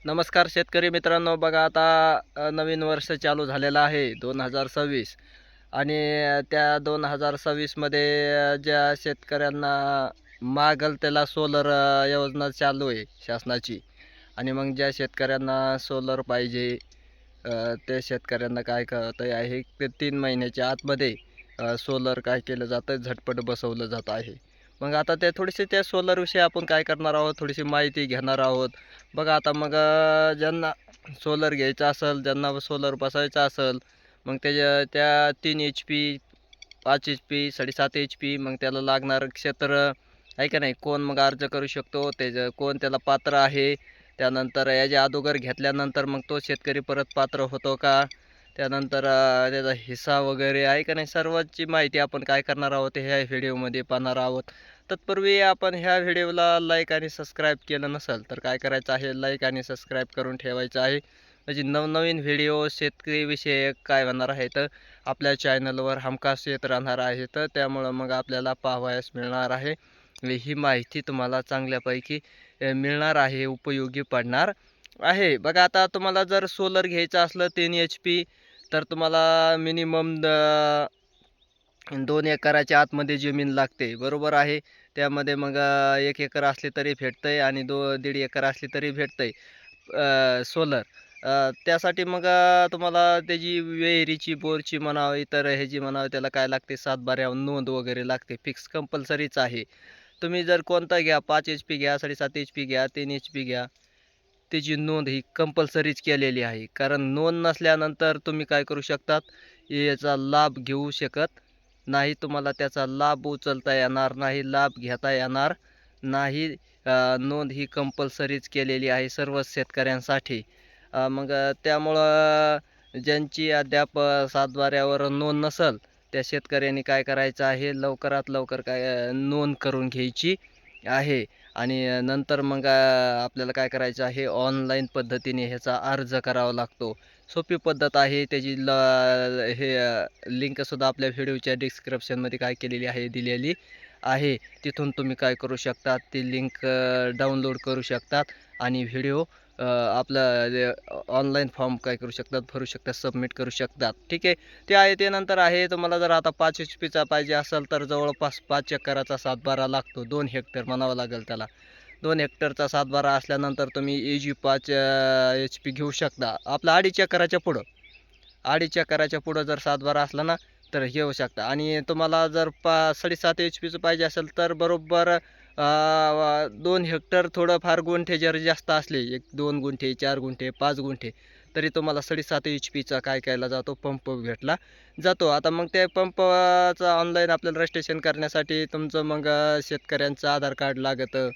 नमस्कार शेतकरी मित्रांनो. बघा आता नवीन वर्ष चालू झालेलं आहे 2026 आणि त्या 2026मध्ये ज्या शेतकऱ्यांना मागल त्याला सोलर योजना चालू आहे शासनाची. आणि मग ज्या शेतकऱ्यांना सोलर पाहिजे त्या शेतकऱ्यांना काय कळतं आहे ते 3 महिन्याच्या आतमध्ये सोलर काय केलं जातं, झटपट बसवलं जात आहे. मग आता ते थोडीशी त्या सोलरविषयी आपण काय करणार आहोत, थोडीशी माहिती घेणार आहोत. बघा आता मग ज्यांना सोलर घ्यायचं असेल, ज्यांना सोलर बसवायचं असेल, मग त्या 3 HP, 5 HP, 7.5 HP मग त्याला लागणारं क्षेत्र आहे का नाही, कोण मग अर्ज करू शकतो, त्याचं कोण त्याला पात्र आहे. त्यानंतर याच्या अगोदर घेतल्यानंतर मग तो शेतकरी परत पात्र होतो का, त्यानंतर त्याचा हिस्सा वगैरे आहे का नाही, सर्वांची माहिती आपण काय करणार आहोत ह्या व्हिडिओमध्ये पाहणार आहोत. तत्पूर्वी आपण ह्या व्हिडिओला लाईक आणि सबस्क्राईब केलं नसेल तर काय करायचं आहे, लाईक आणि सबस्क्राईब करून ठेवायचं आहे. म्हणजे नवनवीन व्हिडिओ शेतकरीविषयक काय होणार आहे तर आपल्या चॅनलवर हमखास येत राहणार आहे. तर त्यामुळं मग आपल्याला पाहावयास मिळणार आहे. ही माहिती तुम्हाला चांगल्यापैकी मिळणार आहे, उपयोगी पडणार आहे. बघा आता तुम्हाला जर सोलर घ्यायचं असलं 3 HP तर तुम्हाला मिनिमम 2 एकराच्या आतमध्ये जमीन लागते, बरोबर आहे. त्यामध्ये मग 1 एकर असली तरी भेटतंय आणि 1.5 एकर असली तरी भेटतंय सोलर. त्यासाठी मग तुम्हाला त्याची विहिरीची, बोरची म्हणावं, इतर ह्याची म्हणावं, त्याला काय लागते, सातबाऱ्यावर नोंद वगैरे लागते, फिक्स कंपल्सरीच आहे. तुम्ही जर कोणता घ्या, 5 HP घ्या, 7.5 HP घ्या, 3 HP घ्या, त्याची नोंद ही कंपल्सरीच केलेली आहे. कारण नोंद नसल्यानंतर तुम्ही काय करू शकतात, याचा लाभ घेऊ शकत नाही. तुम्हाला त्याचा लाभ उचलता येणार नाही, लाभ घेता येणार नाही. नोंद ही कंपल्सरीच केलेली आहे सर्वच शेतकऱ्यांसाठी. मग त्यामुळं ज्यांची अद्याप सातबाऱ्यावर नोंद नसेल त्या शेतकऱ्यांनी काय करायचं आहे, लवकरात लवकर काय नोंद करून घ्यायची आहे. आणि नंतर मग आपल्याला काय करायचं आहे, ऑनलाईन पद्धतीने ह्याचा अर्ज करावा लागतो. सोपी पद्धत आहे त्याची. हे लिंकसुद्धा आपल्या व्हिडिओच्या डिस्क्रिप्शनमध्ये काय केलेली आहे, दिलेली आहे. तिथून तुम्ही काय करू शकता, ती लिंक डाउनलोड करू शकतात आणि व्हिडिओ आपलं ऑनलाईन फॉर्म काय करू शकतात, भरू शकतात, सबमिट करू शकतात. ठीक आहे. ते आहे. ते नंतर आहे तुम्हाला जर आता 5 HP पाहिजे असेल तर जवळपास 5 एकराचा सातबारा लागतो. 2 हेक्टर म्हणावं लागेल त्याला. 2 हेक्टरचा सातबारा असल्यानंतर तुम्ही इजी 5 HP घेऊ शकता. आपलं 2.5 एकराच्या पुढं, 2.5 एकराच्या पुढं जर सातबारा असला ना तर घेऊ शकता. आणि तुम्हाला जर 7.5 HP पाहिजे असेल तर बरोबर 2 हेक्टर, थोडंफार गुंठे जर जास्त असले, 1-2 गुंठे, 4 गुंठे, 5 गुंठे, तरी तुम्हाला 7.5 HP काय केला जातो, पंप भेटला जातो. आता मग त्या पंपाचं ऑनलाईन आपल्याला रजिस्ट्रेशन करण्यासाठी तुमचं मग शेतकऱ्यांचं आधार कार्ड लागतं,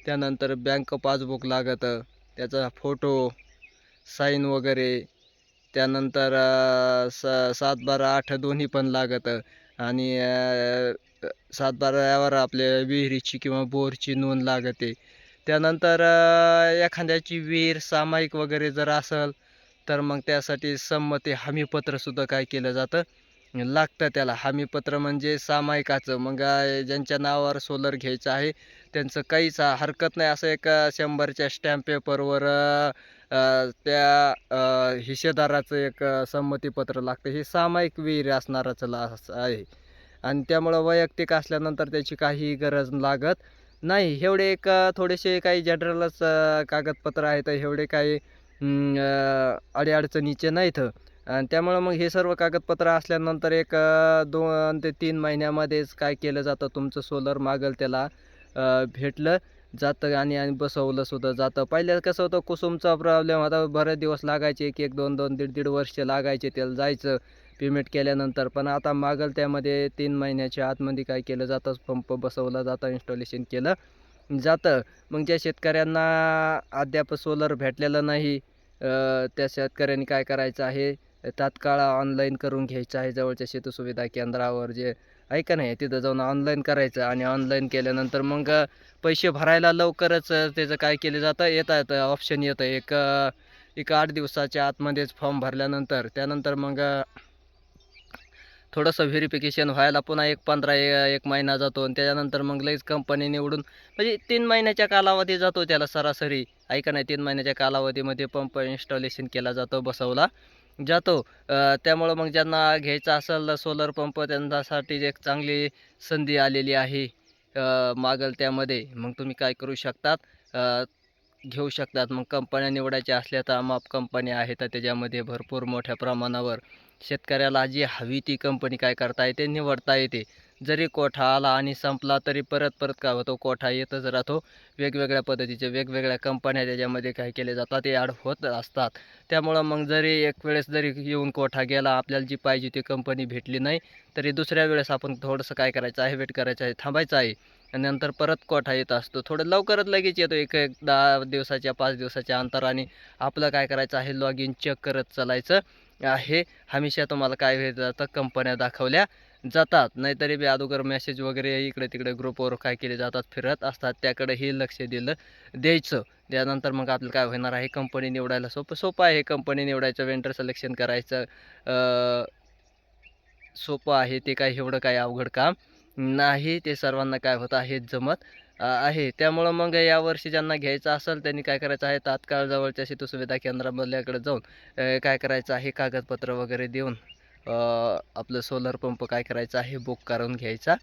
त्यानंतर बँक पासबुक लागतं, त्याचा फोटो, साईन वगैरे, त्यानंतर 7-12-8 दोन्ही पण लागतं. आणि सातबाऱ्यावर आपल्या विहिरीची किंवा बोरची नोंद लागते. त्यानंतर एखाद्याची विहीर सामायिक वगैरे जर असेल तर मग त्यासाठी संमती हमीपत्रसुद्धा काय केलं जातं, लागतं त्याला. हमीपत्र म्हणजे सामायिकाचं. मग ज्यांच्या नावावर सोलर घ्यायचं आहे त्यांचं काहीच हरकत नाही, असं एक 100च्या स्टॅम्प पेपरवर त्या हिस्सेदाराचं एक संमतीपत्र लागतं. हे सामायिक विहीर असणारच आहे. आणि त्यामुळं वैयक्तिक असल्यानंतर त्याची काही गरज लागत नाही. एवढे एक थोडेसे काही जनरलच कागदपत्र आहेत, एवढे काही अडीअडचणीचे नाहीत. आणि त्यामुळं मग हे सर्व कागदपत्र असल्यानंतर एक 2 ते 3 महिन्यामध्येच काय केलं जातं, तुमचं सोलर मागेल त्याला भेटलं जातं आणि बसवलंसुद्धा जातं. पहिल्या कसं होतं, कुसुमचा प्रॉब्लेम होता, बरेच दिवस लागायचे, 1-1, 2-2, दीड-दीड वर्ष लागायचे त्याला जायचं पेमेंट केल्यानंतर. पण आता मागेल त्यामध्ये 3 महिन्याच्या आतमध्ये काय केलं जातं, पंप बसवला जातं, इन्स्टॉलेशन केलं जातं. मग ज्या शेतकऱ्यांना अद्याप सोलर भेटलेलं नाही त्या शेतकऱ्यांनी काय करायचं आहे, तात्काळ ऑनलाईन करून घ्यायचं आहे. जवळच्या शेतसुविधा केंद्रावर जे आहे का नाही, तिथं जाऊन ऑनलाईन करायचं. आणि ऑनलाईन केल्यानंतर मग पैसे भरायला लवकरच त्याचं काय केलं जातं, येतं ऑप्शन येतं एक 8 दिवसाच्या आतमध्येच फॉर्म भरल्यानंतर. त्यानंतर मग थोडंसं व्हेरिफिकेशन व्हायला पुन्हा एक 15 एक महिना जातो आणि त्याच्यानंतर मग लगेच कंपनी निवडून म्हणजे 3 महिन्याच्या कालावधी जातो त्याला सरासरी. ऐका नाही 3 महिन्याच्या कालावधीमध्ये पंप इन्स्टॉलेशन केला जातो, बसवला जातो. त्यामुळं मग ज्यांना घ्यायचा असेल सोलर पंप त्यांच्यासाठी एक चांगली संधी आलेली आहे. मागेल त्यामध्ये मग तुम्ही काय करू शकतात, घेऊ शकतात. मग कंपन्या निवडायच्या असल्या तर अमाप कंपन्या आहेत, तर त्याच्यामध्ये भरपूर मोठ्या प्रमाणावर शेतकऱ्याला जी हवी ती कंपनी काय करता येते, निवडता येते. जरी कोठा आला आणि संपला तरी परत काय होतो, कोठा येतच राहतो. वेगवेगळ्या पद्धतीचे वेगवेगळ्या कंपन्या त्याच्यामध्ये काय केले जातात, ते ॲड होत असतात. त्यामुळं मग जरी एक वेळेस जरी येऊन कोठा गेला, आपल्याला जी पाहिजे ती कंपनी भेटली नाही, तरी दुसऱ्या वेळेस आपण थोडंसं काय करायचं आहे, वेट करायचं आहे, थांबायचं आहे. आणि नंतर परत कोठा येत असतो. थोडं लवकरच लगेच येतो, एक 10 दिवसाच्या 5 दिवसाच्या अंतराने. आपलं काय करायचं आहे, लॉग इन चेक करत चालायचं आहे. हमेशा तुम्हाला काय होत जातं, कंपन्या दाखवल्या जातात. नाहीतरी बी अगोदर मेसेज वगैरे इकडे तिकडे ग्रुपवर काय केले जातात, फिरत असतात. त्याकडेही लक्ष द्यायचं. त्यानंतर मग आपल्याला काय होणार आहे, कंपनी निवडायला सोपं आहे. कंपनी निवडायचं, वेंडर सिलेक्शन करायचं, सोपं आहे. ते काय एवढं काय अवघड काम नाही. ते सर्वांना काय होतं आहे, जमत आहे. त्यामुळं मग यावर्षी ज्यांना घ्यायचं असेल त्यांनी काय करायचं आहे, तात्काळ जवळच्या शेतू सुविधा केंद्रामधल्याकडे जाऊन काय करायचं आहे, कागदपत्र वगैरे देऊन आपलं सोलर पंप काय करायचं आहे, बुक करून घ्यायचा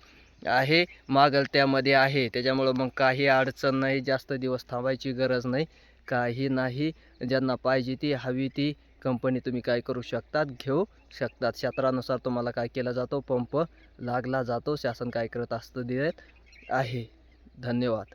आहे. मागेल त्यामध्ये आहे. त्याच्यामुळं मग काही अडचण नाही, जास्त दिवस थांबायची गरज नाही, काही नाही. ज्यांना पाहिजे ती हवी ती कंपनी तुम्ही काय करू शकतात, घेऊ शकतात. क्षेत्रानुसार तुम्हाला काय केला जातो, पंप लागला जातो. शासन काय करत असतं, देत आहे. धन्यवाद.